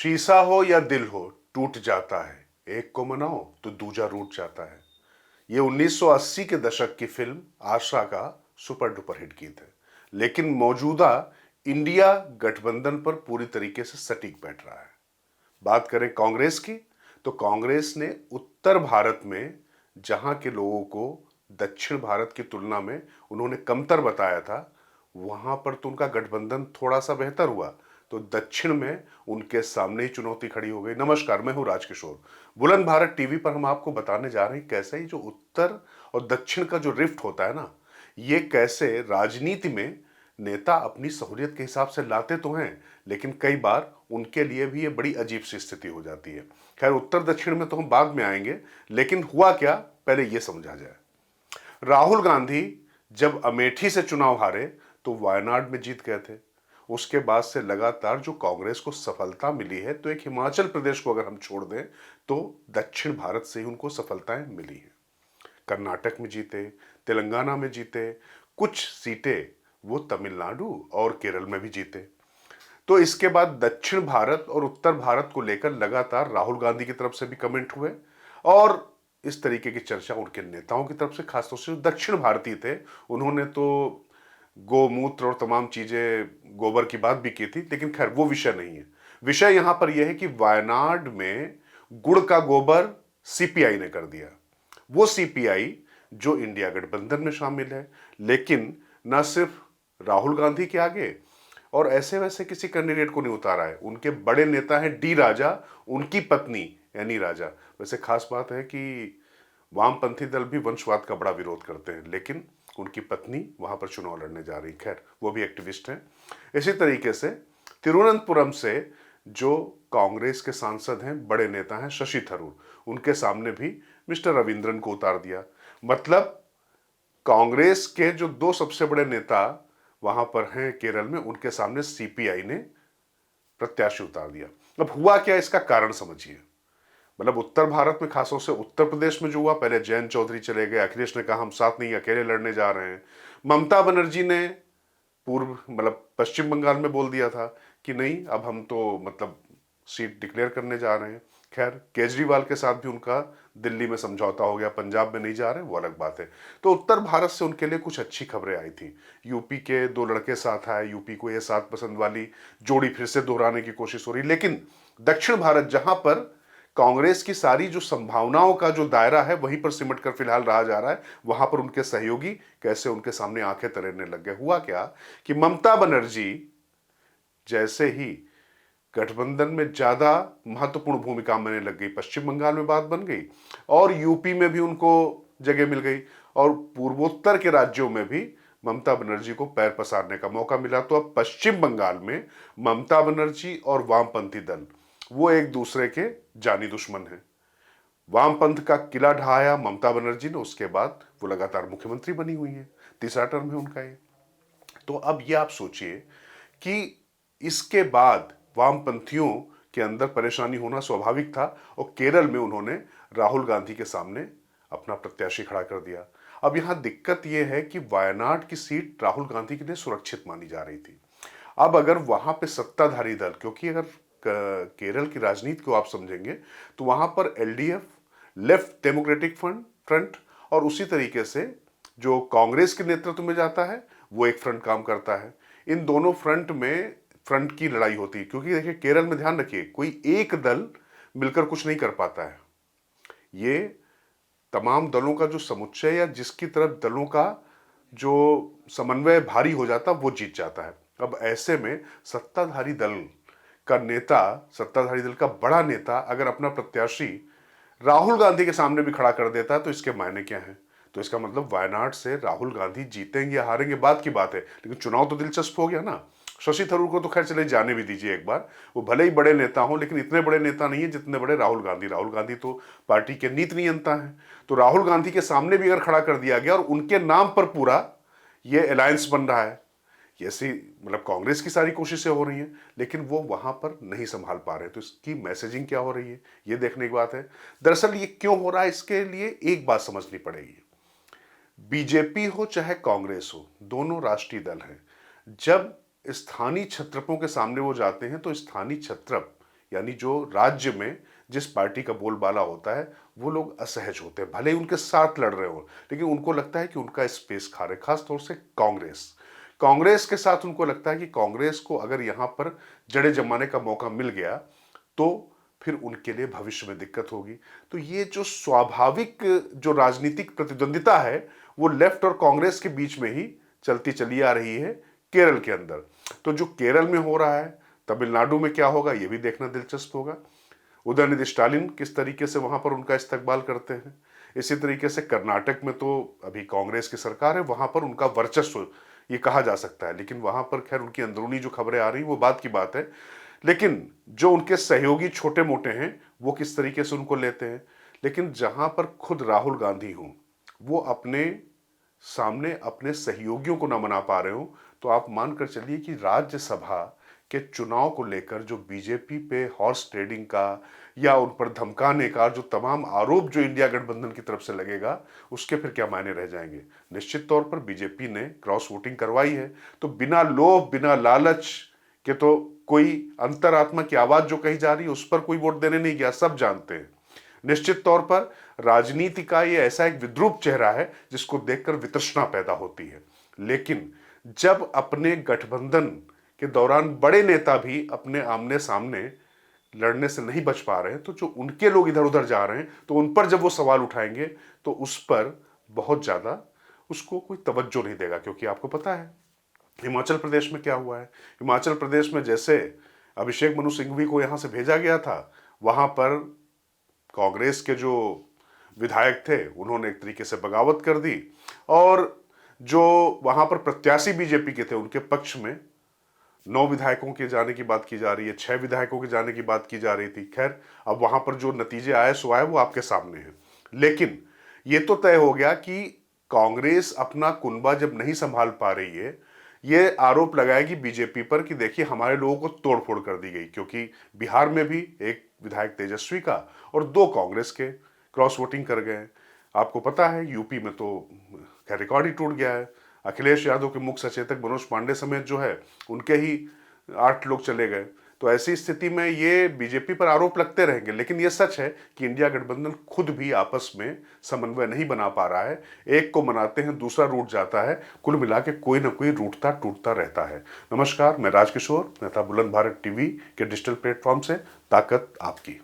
शीशा हो या दिल हो टूट जाता है, एक को मनाओ तो दूजा रूठ जाता है। ये 1980 के दशक की फिल्म आशा का सुपर डुपर हिट गीत है, लेकिन मौजूदा इंडिया गठबंधन पर पूरी तरीके से सटीक बैठ रहा है। बात करें कांग्रेस की, तो कांग्रेस ने उत्तर भारत में जहां के लोगों को दक्षिण भारत की तुलना में उन्होंने कमतर बताया था, वहां पर तो उनका गठबंधन थोड़ा सा बेहतर हुआ, तो दक्षिण में उनके सामने ही चुनौती खड़ी हो गई। नमस्कार, मैं हूं राजकिशोर। बुलंद भारत टीवी पर हम आपको बताने जा रहे हैं कैसे ही जो उत्तर और दक्षिण का जो रिफ्ट होता है ना, ये कैसे राजनीति में नेता अपनी सहूलियत के हिसाब से लाते तो हैं, लेकिन कई बार उनके लिए भी ये बड़ी अजीब सी स्थिति हो जाती है। खैर, उत्तर दक्षिण में तो हम बाद में आएंगे, लेकिन हुआ क्या पहले ये समझा जाए। राहुल गांधी जब अमेठी से चुनाव हारे तो वायनाड में जीत गए थे। उसके बाद से लगातार जो कांग्रेस को सफलता मिली है, तो एक हिमाचल प्रदेश को अगर हम छोड़ दें तो दक्षिण भारत से ही उनको सफलताएं मिली हैं। कर्नाटक में जीते, तेलंगाना में जीते, कुछ सीटें वो तमिलनाडु और केरल में भी जीते। तो इसके बाद दक्षिण भारत और उत्तर भारत को लेकर लगातार राहुल गांधी की तरफ से भी कमेंट हुए, और इस तरीके की चर्चा उनके नेताओं की तरफ से, खासतौर से जो दक्षिण भारतीय थे, उन्होंने तो गोमूत्र और तमाम चीजें, गोबर की बात भी की थी। लेकिन खैर, वो विषय नहीं है। विषय यहां पर यह है कि वायनाड में गुड़ का गोबर सीपीआई ने कर दिया। वो सीपीआई जो इंडिया गठबंधन में शामिल है, लेकिन न सिर्फ राहुल गांधी के आगे और ऐसे वैसे किसी कैंडिडेट को नहीं उतारा है। उनके बड़े नेता हैं डी राजा, उनकी पत्नी एनी राजा। वैसे खास बात है कि वामपंथी दल भी वंशवाद का बड़ा विरोध करते हैं, लेकिन उनकी पत्नी वहां पर चुनाव लड़ने जा रही। खैर, वो भी एक्टिविस्ट हैं। इसी तरीके से तिरुवनंतपुरम से जो कांग्रेस के सांसद हैं, बड़े नेता हैं शशि थरूर, उनके सामने भी मिस्टर रविंद्रन को उतार दिया। मतलब कांग्रेस के जो दो सबसे बड़े नेता वहां पर हैं केरल में, उनके सामने सीपीआई ने प्रत्याशी उतार दिया। अब हुआ क्या, इसका कारण समझिए। मतलब उत्तर भारत में, खासतौर से उत्तर प्रदेश में जो हुआ, पहले जयंत चौधरी चले गए, अखिलेश ने कहा हम साथ नहीं, अकेले लड़ने जा रहे हैं। ममता बनर्जी ने पूर्व मतलब पश्चिम बंगाल में बोल दिया था कि नहीं, अब हम तो मतलब सीट डिक्लेयर करने जा रहे हैं। खैर, केजरीवाल के साथ भी उनका दिल्ली में समझौता हो गया, पंजाब में नहीं जा रहे, वो अलग बात है। तो उत्तर भारत से उनके लिए कुछ अच्छी खबरें आई थी। यूपी के दो लड़के साथ आए, यूपी को ये सात पसंद वाली जोड़ी फिर से दोहराने की कोशिश हो रही। लेकिन दक्षिण भारत, जहां पर कांग्रेस की सारी जो संभावनाओं का जो दायरा है वहीं पर सिमट कर फिलहाल रहा जा रहा है, वहां पर उनके सहयोगी कैसे उनके सामने आंखें तरेने लग गए। हुआ क्या कि ममता बनर्जी जैसे ही गठबंधन में ज्यादा महत्वपूर्ण भूमिका मानने लग गई, पश्चिम बंगाल में बात बन गई और यूपी में भी उनको जगह मिल गई, और पूर्वोत्तर के राज्यों में भी ममता बनर्जी को पैर पसारने का मौका मिला। तो अब पश्चिम बंगाल में ममता बनर्जी और वामपंथी दल वो एक दूसरे के जानी दुश्मन हैं। वामपंथ का किला ढहाया ममता बनर्जी ने, उसके बाद वो लगातार मुख्यमंत्री बनी हुई है, तीसरा टर्म है उनका ये। तो अब ये आप सोचिए कि इसके बाद वामपंथियों के अंदर परेशानी होना स्वाभाविक था, और केरल में उन्होंने राहुल गांधी के सामने अपना प्रत्याशी खड़ा कर दिया। अब यहां दिक्कत यह है कि वायनाड की सीट राहुल गांधी के लिए सुरक्षित मानी जा रही थी। अब अगर वहां पे सत्ताधारी दल, क्योंकि अगर केरल की राजनीति को आप समझेंगे तो वहां पर एलडीएफ, लेफ्ट डेमोक्रेटिक फ्रंट, और उसी तरीके से जो कांग्रेस के नेतृत्व में जाता है वो एक फ्रंट काम करता है। इन दोनों फ्रंट की लड़ाई होती है, क्योंकि देखिए केरल में ध्यान रखिए, कोई एक दल मिलकर कुछ नहीं कर पाता है। ये तमाम दलों का जो समुच्चय या जिसकी तरफ दलों का जो समन्वय भारी हो जाता वो जीत जाता है। अब ऐसे में सत्ताधारी दल का नेता, सत्ताधारी दल का बड़ा नेता अगर अपना प्रत्याशी राहुल गांधी के सामने भी खड़ा कर देता है, तो इसके मायने क्या हैं? तो इसका मतलब वायनाड से राहुल गांधी जीतेंगे या हारेंगे बात की बात है, लेकिन चुनाव तो दिलचस्प हो गया ना। शशि थरूर को तो खैर चले जाने भी दीजिए एक बार, वो भले ही बड़े नेता हो, लेकिन इतने बड़े नेता नहीं है जितने बड़े राहुल गांधी। राहुल गांधी तो पार्टी के नीति नियंता है। तो राहुल गांधी के सामने भी अगर खड़ा कर दिया गया और उनके नाम पर पूरा ये अलायंस बन रहा है, ऐसी मतलब कांग्रेस की सारी कोशिशें हो रही हैं, लेकिन वो वहां पर नहीं संभाल पा रहे, तो इसकी मैसेजिंग क्या हो रही है, ये देखने की बात है। दरअसल ये क्यों हो रहा है, इसके लिए एक बात समझनी पड़ेगी। बीजेपी हो चाहे कांग्रेस हो, दोनों राष्ट्रीय दल हैं। जब स्थानीय छत्रपों के सामने वो जाते हैं तो स्थानीय छत्रप यानी जो राज्य में जिस पार्टी का बोलबाला होता है वो लोग असहज होते हैं, भले ही उनके साथ लड़ रहे हो, लेकिन उनको लगता है कि उनका स्पेस खा रहे, खास तौर से कांग्रेस। कांग्रेस के साथ उनको लगता है कि कांग्रेस को अगर यहां पर जड़े जमाने का मौका मिल गया तो फिर उनके लिए भविष्य में दिक्कत होगी। तो ये जो स्वाभाविक जो राजनीतिक प्रतिद्वंदिता है वो लेफ्ट और कांग्रेस के बीच में ही चलती चली आ रही है केरल के अंदर। तो जो केरल में हो रहा है, तमिलनाडु में क्या होगा ये भी देखना दिलचस्प होगा। उदयनिधि स्टालिन किस तरीके से वहां पर उनका इस्तकबाल करते हैं। इसी तरीके से कर्नाटक में तो अभी कांग्रेस की सरकार है, वहां पर उनका वर्चस्व ये कहा जा सकता है, लेकिन वहां पर खैर उनकी अंदरूनी जो खबरें आ रही वो बात की बात है। लेकिन जो उनके सहयोगी छोटे मोटे हैं वो किस तरीके से उनको लेते हैं। लेकिन जहां पर खुद राहुल गांधी हों, वो अपने सामने अपने सहयोगियों को ना मना पा रहे हो, तो आप मानकर चलिए कि राज्यसभा के चुनाव को लेकर जो बीजेपी पे हॉर्स ट्रेडिंग का या उन पर धमकाने का जो तमाम आरोप जो इंडिया गठबंधन की तरफ से लगेगा, उसके फिर क्या मायने रह जाएंगे। निश्चित तौर पर बीजेपी ने क्रॉस वोटिंग करवाई है, तो बिना लोभ बिना लालच के तो कोई अंतरात्मा की आवाज जो कही जा रही है उस पर कोई वोट देने नहीं गया, सब जानते हैं। निश्चित तौर पर राजनीति का ये ऐसा एक विद्रूप चेहरा है जिसको देखकर वितृष्णा पैदा होती है। लेकिन जब अपने गठबंधन के दौरान बड़े नेता भी अपने आमने सामने लड़ने से नहीं बच पा रहे हैं, तो जो उनके लोग इधर उधर जा रहे हैं, तो उन पर जब वो सवाल उठाएंगे तो उस पर बहुत ज्यादा उसको कोई तवज्जो नहीं देगा। क्योंकि आपको पता है हिमाचल प्रदेश में क्या हुआ है। हिमाचल प्रदेश में जैसे अभिषेक मनु सिंघवी को यहां से भेजा गया था, वहां पर कांग्रेस के जो विधायक थे उन्होंने एक तरीके से बगावत कर दी, और जो वहां पर प्रत्याशी बीजेपी के थे उनके पक्ष में 9 विधायकों के जाने की बात की जा रही है, 6 विधायकों के जाने की बात की जा रही थी। खैर अब वहां पर जो नतीजे आए सो आए, वो आपके सामने हैं। लेकिन ये तो तय हो गया कि कांग्रेस अपना कुनबा जब नहीं संभाल पा रही है, ये आरोप लगाएगी बीजेपी पर कि देखिए हमारे लोगों को तोड़फोड़ कर दी गई। क्योंकि बिहार में भी एक विधायक तेजस्वी का और 2 कांग्रेस के क्रॉस वोटिंग कर गए। आपको पता है यूपी में तो खैर रिकॉर्ड ही टूट गया है। अखिलेश यादव के मुख्य सचेतक मनोज पांडे समेत जो है उनके ही 8 लोग चले गए। तो ऐसी स्थिति में ये बीजेपी पर आरोप लगते रहेंगे। लेकिन ये सच है कि इंडिया गठबंधन खुद भी आपस में समन्वय नहीं बना पा रहा है। एक को मनाते हैं दूसरा रूठ जाता है, कुल मिला के कोई ना कोई रूठता टूटता रहता है। नमस्कार, मैं राजकिशोर, नेता बुलंद भारत टीवी के डिजिटल प्लेटफॉर्म से ताकत आपकी।